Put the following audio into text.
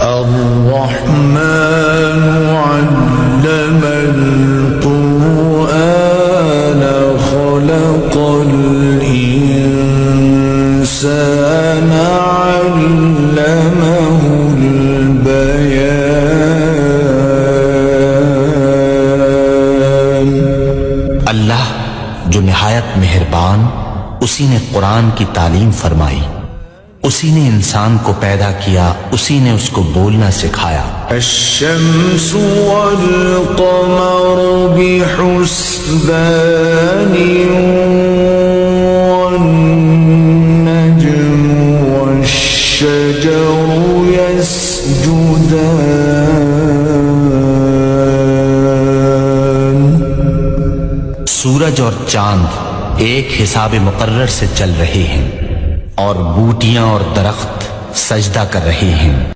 अर्रहमान अल्लमल कुरआन खलक़ल इंसान अल्लमहुल बयान। अल्लाह जो निहायत मेहरबान, उसी ने कुरान की तालीम फरमाई, उसी ने इंसान को पैदा किया, उसी ने उसको बोलना सिखाया। अश्शम्सु वल क़मरु बिहुस्बान वन नज्मु वश्शजरु यस्जुदान। सूरज और चांद एक हिसाब मुकर्रर से चल रहे हैं और बूटियां और दरख्त सजदा कर रहे हैं।